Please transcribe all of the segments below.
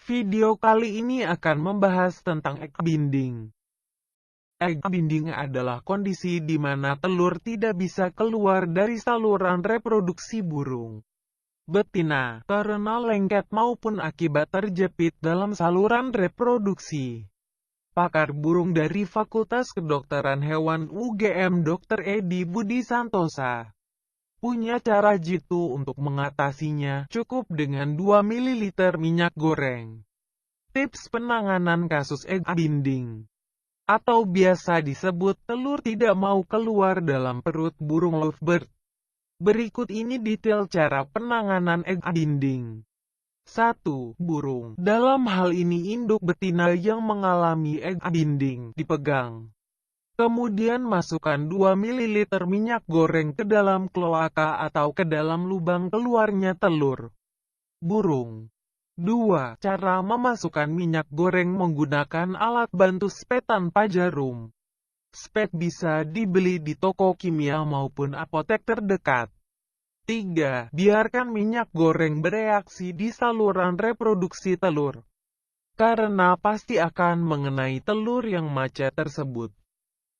Video kali ini akan membahas tentang egg binding. Egg binding adalah kondisi di mana telur tidak bisa keluar dari saluran reproduksi burung betina karena lengket maupun akibat terjepit dalam saluran reproduksi. Pakar burung dari Fakultas Kedokteran Hewan UGM Dr. Edi Budi Santosa punya cara jitu untuk mengatasinya, cukup dengan 2 ml minyak goreng. Tips penanganan kasus egg binding, atau biasa disebut telur tidak mau keluar dalam perut burung lovebird. Berikut ini detail cara penanganan egg binding. 1. Burung, dalam hal ini induk betina yang mengalami egg binding, dipegang. Kemudian masukkan 2 ml minyak goreng ke dalam kloaka atau ke dalam lubang keluarnya telur burung. 2. Cara memasukkan minyak goreng menggunakan alat bantu spet tanpa jarum. Spet bisa dibeli di toko kimia maupun apotek terdekat. 3. Biarkan minyak goreng bereaksi di saluran reproduksi telur, karena pasti akan mengenai telur yang macet tersebut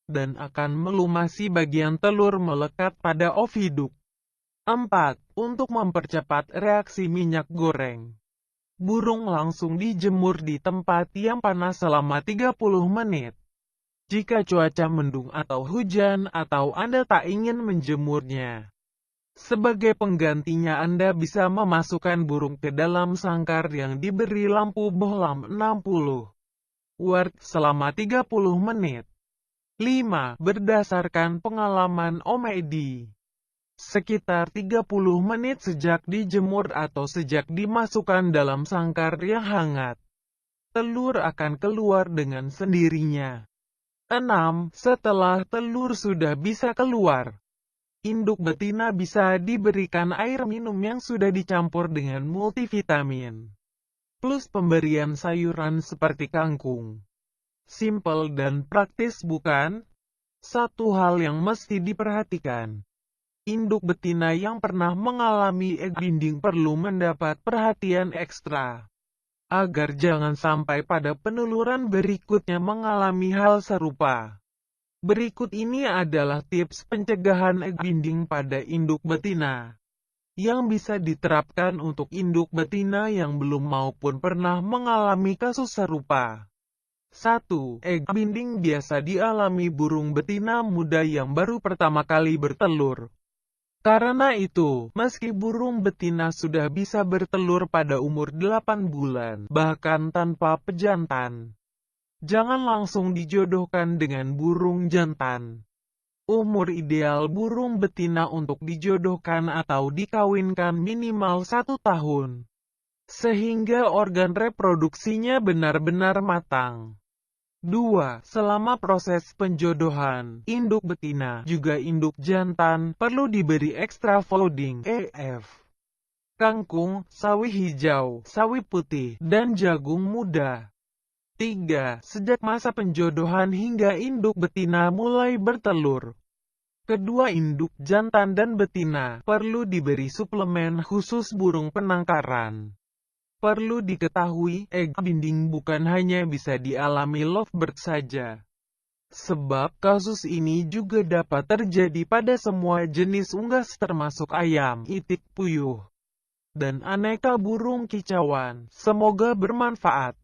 dan akan melumasi bagian telur melekat pada oviduk. 4. Untuk mempercepat reaksi minyak goreng, burung langsung dijemur di tempat yang panas selama 30 menit. Jika cuaca mendung atau hujan atau Anda tak ingin menjemurnya, sebagai penggantinya Anda bisa memasukkan burung ke dalam sangkar yang diberi lampu bohlam 60 watt selama 30 menit. 5. Berdasarkan pengalaman Om Edi, sekitar 30 menit sejak dijemur atau sejak dimasukkan dalam sangkar yang hangat, telur akan keluar dengan sendirinya. 6. Setelah telur sudah bisa keluar, induk betina bisa diberikan air minum yang sudah dicampur dengan multivitamin, plus pemberian sayuran seperti kangkung. Simple dan praktis bukan? Satu hal yang mesti diperhatikan, induk betina yang pernah mengalami egg binding perlu mendapat perhatian ekstra, agar jangan sampai pada peneluran berikutnya mengalami hal serupa. Berikut ini adalah tips pencegahan egg binding pada induk betina, yang bisa diterapkan untuk induk betina yang belum maupun pernah mengalami kasus serupa. 1. Egg binding biasa dialami burung betina muda yang baru pertama kali bertelur. Karena itu, meski burung betina sudah bisa bertelur pada umur 8 bulan, bahkan tanpa pejantan, jangan langsung dijodohkan dengan burung jantan. Umur ideal burung betina untuk dijodohkan atau dikawinkan minimal 1 tahun, sehingga organ reproduksinya benar-benar matang. 2. Selama proses penjodohan, induk betina, juga induk jantan, perlu diberi extra folding, EF, kangkung, sawi hijau, sawi putih, dan jagung muda. 3. Sejak masa penjodohan hingga induk betina mulai bertelur, kedua induk jantan dan betina perlu diberi suplemen khusus burung penangkaran. Perlu diketahui, egg binding bukan hanya bisa dialami lovebird saja, sebab kasus ini juga dapat terjadi pada semua jenis unggas termasuk ayam, itik, puyuh, dan aneka burung kicauan. Semoga bermanfaat.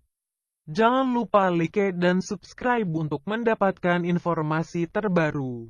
Jangan lupa like dan subscribe untuk mendapatkan informasi terbaru.